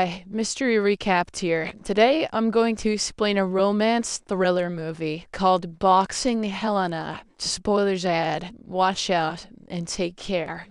Hi, Mystery Recapped here. Today I'm going to explain a romance thriller movie called Boxing Helena. Spoilers ahead. Watch out and take care.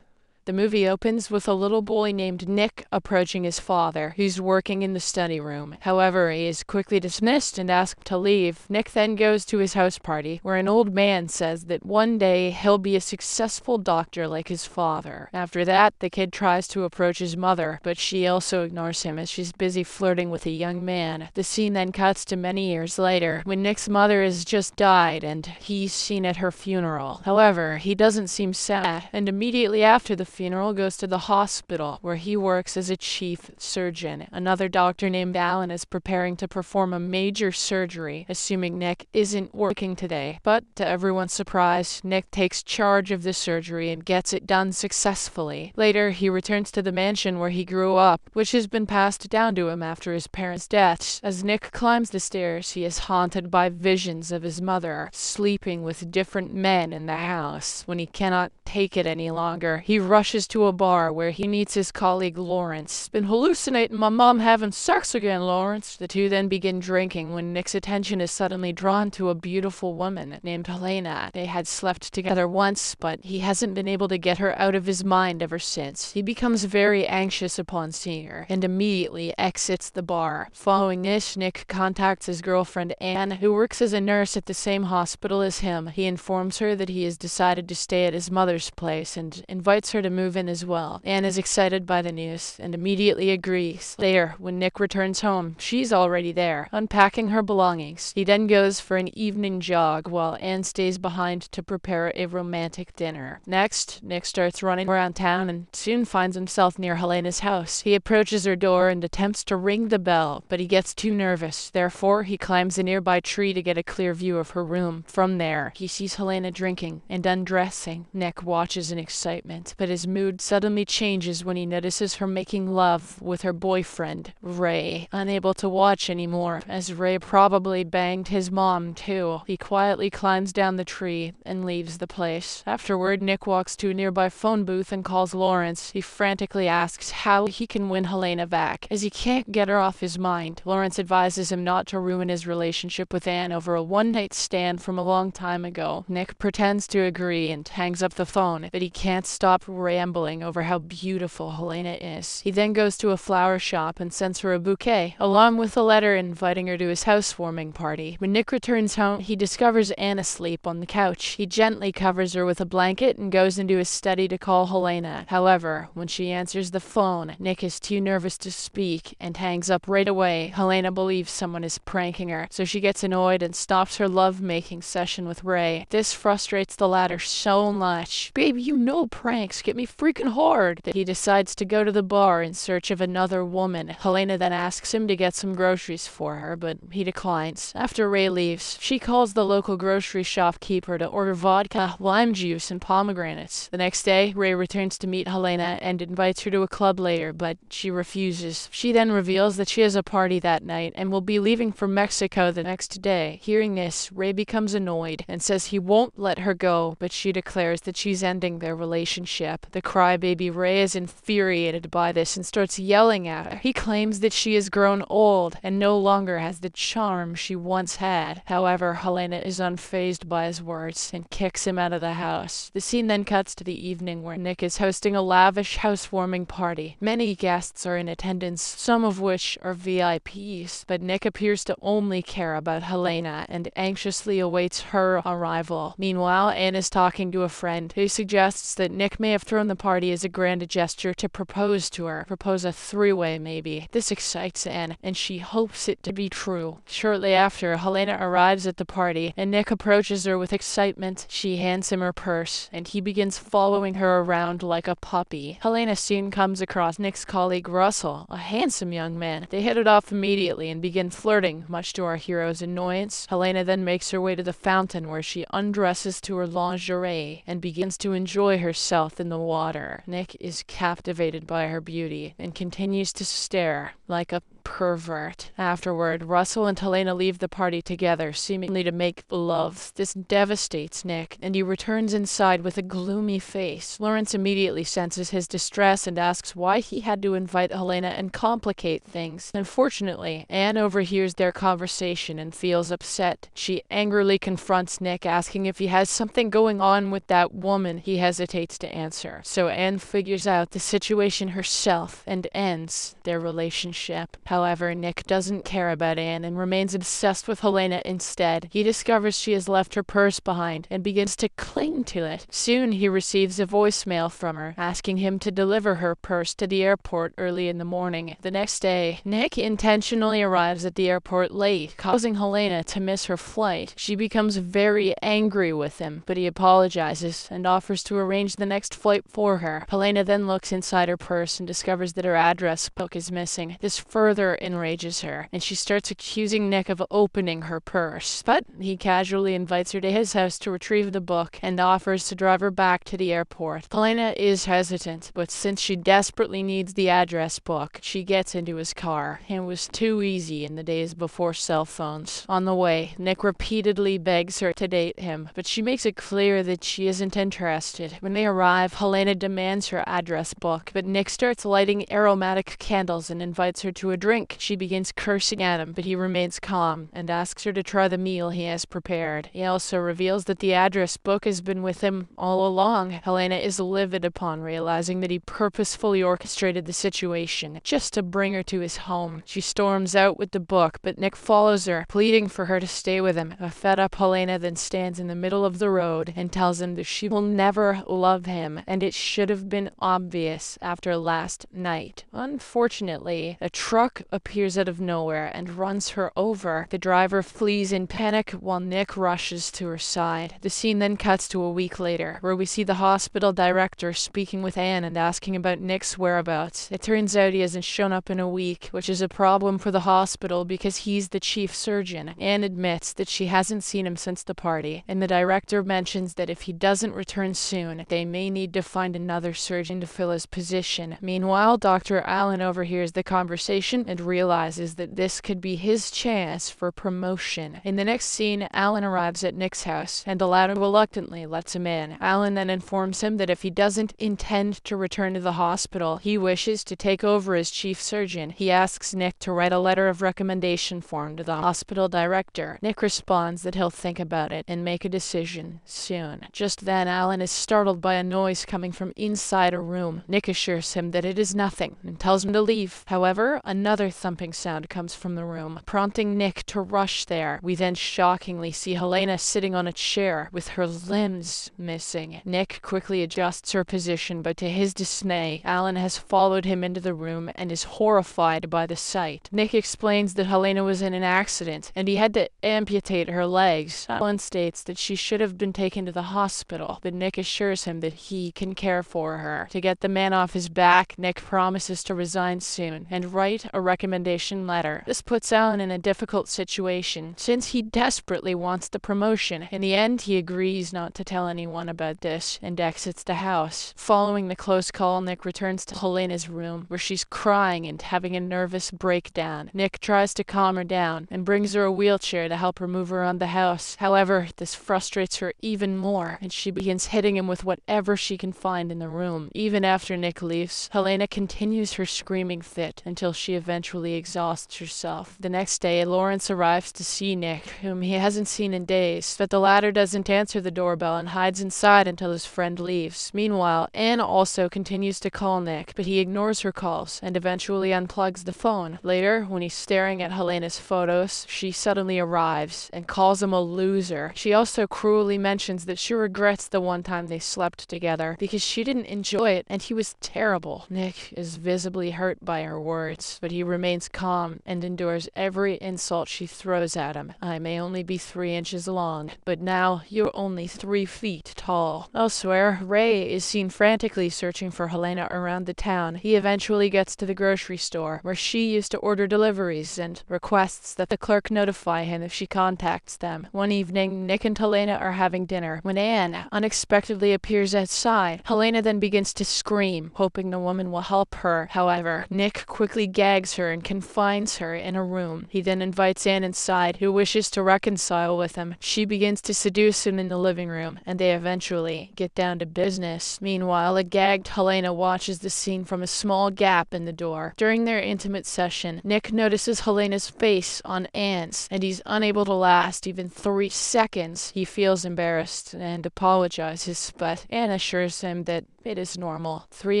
The movie opens with a little boy named Nick approaching his father, who's working in the study room. However, he is quickly dismissed and asked to leave. Nick then goes to his house party, where an old man says that one day he'll be a successful doctor like his father. After that, the kid tries to approach his mother, but she also ignores him as she's busy flirting with a young man. The scene then cuts to many years later, when Nick's mother has just died and he's seen at her funeral. However, he doesn't seem sad, and immediately after the funeral goes to the hospital where he works as a chief surgeon. Another doctor named Alan is preparing to perform a major surgery, assuming Nick isn't working today. But to everyone's surprise, Nick takes charge of the surgery and gets it done successfully. Later, he returns to the mansion where he grew up, which has been passed down to him after his parents' deaths. As Nick climbs the stairs, he is haunted by visions of his mother sleeping with different men in the house. When he cannot take it any longer, he rushes to a bar where he meets his colleague Lawrence. Been hallucinating my mom having sex again, Lawrence. The two then begin drinking when Nick's attention is suddenly drawn to a beautiful woman named Helena. They had slept together once, but he hasn't been able to get her out of his mind ever since. He becomes very anxious upon seeing her and immediately exits the bar. Following this, Nick contacts his girlfriend Anne, who works as a nurse at the same hospital as him. He informs her that he has decided to stay at his mother's place and invites her to move in as well. Anne is excited by the news and immediately agrees. Later, when Nick returns home, she's already there, unpacking her belongings. He then goes for an evening jog while Anne stays behind to prepare a romantic dinner. Next, Nick starts running around town and soon finds himself near Helena's house. He approaches her door and attempts to ring the bell, but he gets too nervous. Therefore, he climbs a nearby tree to get a clear view of her room. From there, he sees Helena drinking and undressing. Nick watches in excitement, but his mood suddenly changes when he notices her making love with her boyfriend, Ray. Unable to watch anymore, as Ray probably banged his mom too, he quietly climbs down the tree and leaves the place. Afterward, Nick walks to a nearby phone booth and calls Lawrence. He frantically asks how he can win Helena back, as he can't get her off his mind. Lawrence advises him not to ruin his relationship with Anne over a one-night stand from a long time ago. Nick pretends to agree and hangs up the phone, but he can't stop rambling over how beautiful Helena is. He then goes to a flower shop and sends her a bouquet, along with a letter inviting her to his housewarming party. When Nick returns home, he discovers Anne asleep on the couch. He gently covers her with a blanket and goes into his study to call Helena. However, when she answers the phone, Nick is too nervous to speak and hangs up right away. Helena believes someone is pranking her, so she gets annoyed and stops her love-making session with Ray. This frustrates the latter so much. Baby, you know pranks get me freaking hard, that he decides to go to the bar in search of another woman. Helena then asks him to get some groceries for her, but he declines. After Ray leaves, she calls the local grocery shopkeeper to order vodka, lime juice, and pomegranates. The next day, Ray returns to meet Helena and invites her to a club later, but she refuses. She then reveals that she has a party that night and will be leaving for Mexico the next day. Hearing this, Ray becomes annoyed and says he won't let her go, but she declares that she's ending their relationship. The crybaby Ray is infuriated by this and starts yelling at her. He claims that she has grown old and no longer has the charm she once had. However, Helena is unfazed by his words and kicks him out of the house. The scene then cuts to the evening where Nick is hosting a lavish housewarming party. Many guests are in attendance, some of which are VIPs, but Nick appears to only care about Helena and anxiously awaits her arrival. Meanwhile, Anne is talking to a friend who suggests that Nick may have thrown the party as a grand gesture to propose to her. Propose a three-way, maybe. This excites Anne, and she hopes it to be true. Shortly after, Helena arrives at the party, and Nick approaches her with excitement. She hands him her purse, and he begins following her around like a puppy. Helena soon comes across Nick's colleague Russell, a handsome young man. They hit it off immediately and begin flirting, much to our hero's annoyance. Helena then makes her way to the fountain where she undresses to her lingerie and begins to enjoy herself in the water. Nick is captivated by her beauty and continues to stare like a pervert. Afterward, Russell and Helena leave the party together, seemingly to make love. This devastates Nick, and he returns inside with a gloomy face. Lawrence immediately senses his distress and asks why he had to invite Helena and complicate things. Unfortunately, Anne overhears their conversation and feels upset. She angrily confronts Nick, asking if he has something going on with that woman. He hesitates to answer, so Anne figures out the situation herself and ends their relationship. However, Nick doesn't care about Anne and remains obsessed with Helena instead. He discovers she has left her purse behind and begins to cling to it. Soon he receives a voicemail from her, asking him to deliver her purse to the airport early in the morning. The next day, Nick intentionally arrives at the airport late, causing Helena to miss her flight. She becomes very angry with him, but he apologizes and offers to arrange the next flight for her. Helena then looks inside her purse and discovers that her address book is missing. This further enrages her, and she starts accusing Nick of opening her purse. But he casually invites her to his house to retrieve the book and offers to drive her back to the airport. Helena is hesitant, but since she desperately needs the address book, she gets into his car. It was too easy in the days before cell phones. On the way, Nick repeatedly begs her to date him, but she makes it clear that she isn't interested. When they arrive, Helena demands her address book, but Nick starts lighting aromatic candles and invites her to a drink. She begins cursing at him, but he remains calm and asks her to try the meal he has prepared. He also reveals that the address book has been with him all along. Helena is livid upon realizing that he purposefully orchestrated the situation just to bring her to his home. She storms out with the book, but Nick follows her, pleading for her to stay with him. A fed-up Helena then stands in the middle of the road and tells him that she will never love him, and it should have been obvious after last night. Unfortunately, a truck appears out of nowhere and runs her over. The driver flees in panic while Nick rushes to her side. The scene then cuts to a week later, where we see the hospital director speaking with Anne and asking about Nick's whereabouts. It turns out he hasn't shown up in a week, which is a problem for the hospital because he's the chief surgeon. Anne admits that she hasn't seen him since the party, and the director mentions that if he doesn't return soon, they may need to find another surgeon to fill his position. Meanwhile, Dr. Allen overhears the conversation and realizes that this could be his chance for promotion. In the next scene, Allen arrives at Nick's house, and the latter reluctantly lets him in. Allen then informs him that if he doesn't intend to return to the hospital, he wishes to take over as chief surgeon. He asks Nick to write a letter of recommendation for him to the hospital director. Nick responds that he'll think about it and make a decision soon. Just then, Allen is startled by a noise coming from inside a room. Nick assures him that it is nothing and tells him to leave. However, another thumping sound comes from the room, prompting Nick to rush there. We then shockingly see Helena sitting on a chair with her limbs missing. Nick quickly adjusts her position, but to his dismay, Allen has followed him into the room and is horrified by the sight. Nick explains that Helena was in an accident and he had to amputate her legs. Allen states that she should have been taken to the hospital, but Nick assures him that he can care for her. To get the man off his back, Nick promises to resign soon and write a recommendation letter. This puts Allen in a difficult situation, since he desperately wants the promotion. In the end, he agrees not to tell anyone about this and exits the house. Following the close call, Nick returns to Helena's room, where she's crying and having a nervous breakdown. Nick tries to calm her down and brings her a wheelchair to help her move around the house. However, this frustrates her even more, and she begins hitting him with whatever she can find in the room. Even after Nick leaves, Helena continues her screaming fit until she eventually exhausts herself. The next day, Lawrence arrives to see Nick, whom he hasn't seen in days, but the latter doesn't answer the doorbell and hides inside until his friend leaves. Meanwhile, Anne also continues to call Nick, but he ignores her calls and eventually unplugs the phone. Later, when he's staring at Helena's photos, she suddenly arrives and calls him a loser. She also cruelly mentions that she regrets the one time they slept together because she didn't enjoy it and he was terrible. Nick is visibly hurt by her words, but he remains calm and endures every insult she throws at him. I may only be 3 inches long, but now you're only 3 feet tall. Elsewhere, Ray is seen frantically searching for Helena around the town. He eventually gets to the grocery store, where she used to order deliveries and requests that the clerk notify him if she contacts them. One evening, Nick and Helena are having dinner when Anne unexpectedly appears outside. Helena then begins to scream, hoping the woman will help her. However, Nick quickly gags drugs her and confines her in a room. He then invites Anne inside, who wishes to reconcile with him. She begins to seduce him in the living room, and they eventually get down to business. Meanwhile, a gagged Helena watches the scene from a small gap in the door. During their intimate session, Nick notices Helena's face on Anne's, and he's unable to last even 3 seconds. He feels embarrassed and apologizes, but Anne assures him that it is normal. 3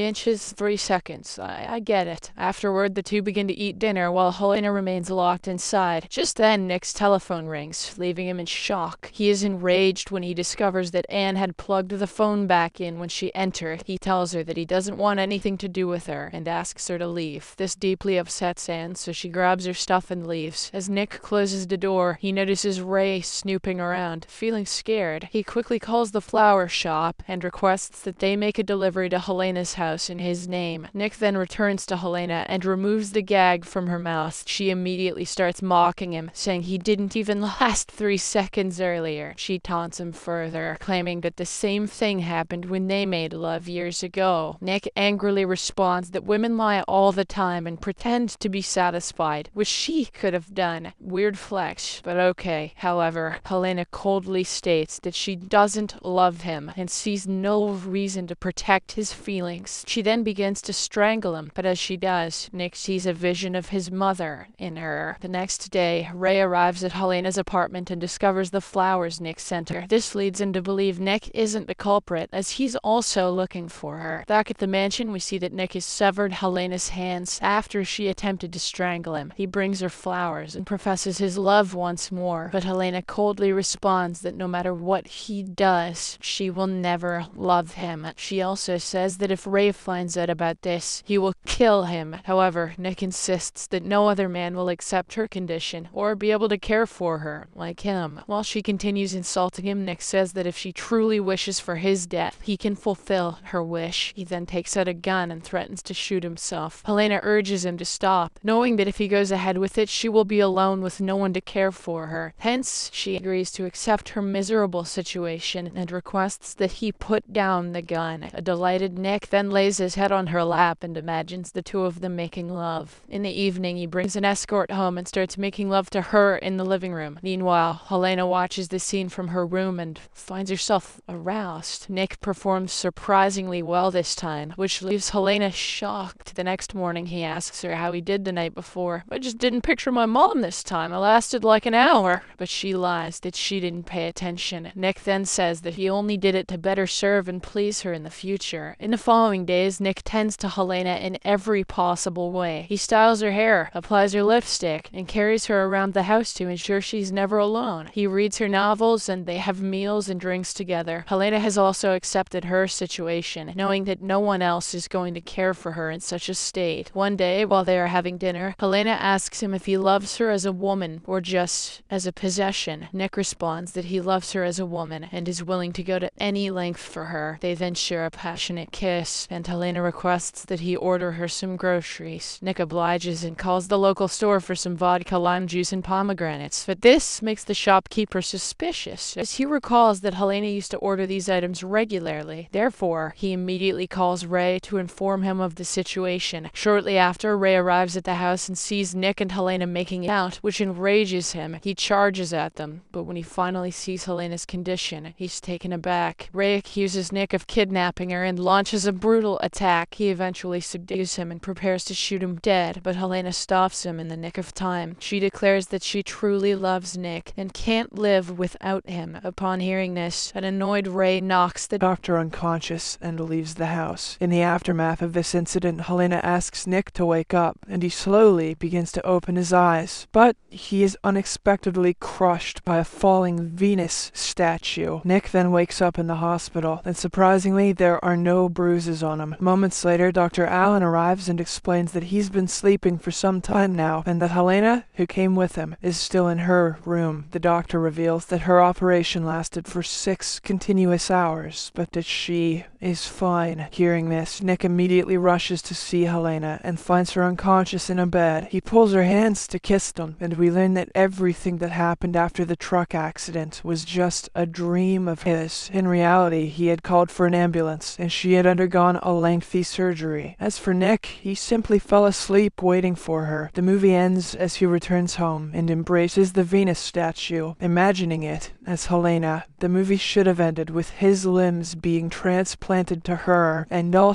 inches, 3 seconds. I get it. Afterward, the two begin to eat dinner while Helena remains locked inside. Just then, Nick's telephone rings, leaving him in shock. He is enraged when he discovers that Anne had plugged the phone back in when she entered. He tells her that he doesn't want anything to do with her and asks her to leave. This deeply upsets Anne, so she grabs her stuff and leaves. As Nick closes the door, he notices Ray snooping around. Feeling scared, he quickly calls the flower shop and requests that they make a delivery to Helena's house in his name. Nick then returns to Helena and removes the gag from her mouth. She immediately starts mocking him, saying he didn't even last 3 seconds earlier. She taunts him further, claiming that the same thing happened when they made love years ago. Nick angrily responds that women lie all the time and pretend to be satisfied, which she could have done. Weird flex, but okay. However, Helena coldly states that she doesn't love him and sees no reason to protect his feelings. She then begins to strangle him, but as she does, Nick sees a vision of his mother in her. The next day, Ray arrives at Helena's apartment and discovers the flowers Nick sent her. This leads him to believe Nick isn't the culprit, as he's also looking for her. Back at the mansion, we see that Nick has severed Helena's hands after she attempted to strangle him. He brings her flowers and professes his love once more, but Helena coldly responds that no matter what he does, she will never love him. She also says that if Ray finds out about this, he will kill him. However, Nick insists that no other man will accept her condition or be able to care for her like him. While she continues insulting him, Nick says that if she truly wishes for his death, he can fulfill her wish. He then takes out a gun and threatens to shoot himself. Helena urges him to stop, knowing that if he goes ahead with it, she will be alone with no one to care for her. Hence, she agrees to accept her miserable situation and requests that he put down the gun. A delighted Nick then lays his head on her lap and imagines the two of them making love. In the evening, he brings an escort home and starts making love to her in the living room. Meanwhile, Helena watches the scene from her room and finds herself aroused. Nick performs surprisingly well this time, which leaves Helena shocked. The next morning, he asks her how he did the night before. I just didn't picture my mom this time. It lasted like an hour. But she lies that she didn't pay attention. Nick then says that he only did it to better serve and please her in the future. In the following days, Nick tends to Helena in every possible way. He styles her hair, applies her lipstick, and carries her around the house to ensure she's never alone. He reads her novels and they have meals and drinks together. Helena has also accepted her situation, knowing that no one else is going to care for her in such a state. One day, while they are having dinner, Helena asks him if he loves her as a woman or just as a possession. Nick responds that he loves her as a woman and is willing to go to any length for her. They then share a passionate kiss, and Helena requests that he order her some groceries. Nick obliges and calls the local store for some vodka, lime juice, and pomegranates, but this makes the shopkeeper suspicious, as he recalls that Helena used to order these items regularly. Therefore, he immediately calls Ray to inform him of the situation. Shortly after, Ray arrives at the house and sees Nick and Helena making out, which enrages him. He charges at them, but when he finally sees Helena's condition, he's taken aback. Ray accuses Nick of kidnapping her and launches a brutal attack. He eventually subdues him and prepares to shoot him dead, but Helena stops him in the nick of time. She declares that she truly loves Nick and can't live without him. Upon hearing this, an annoyed Ray knocks the doctor unconscious and leaves the house. In the aftermath of this incident, Helena asks Nick to wake up, and he slowly begins to open his eyes, but he is unexpectedly crushed by a falling Venus statue. Nick then wakes up in the hospital, and surprisingly, there are no bruises on him. Moments later, Dr. Allen arrives and explains that he's been sleeping for some time now, and that Helena, who came with him, is still in her room. The doctor reveals that her operation lasted for 6 continuous hours, but that she is fine. Hearing this, Nick immediately rushes to see Helena and finds her unconscious in a bed. He pulls her hands to kiss them, and we learn that everything that happened after the truck accident was just a dream of his. In reality, he had called for an ambulance, and she had undergone a lengthy surgery. As for Nick, he simply fell asleep waiting for her. The movie ends as he returns home and embraces the Venus statue, imagining it as Helena. The movie should have ended with his limbs being transplanted to her, and all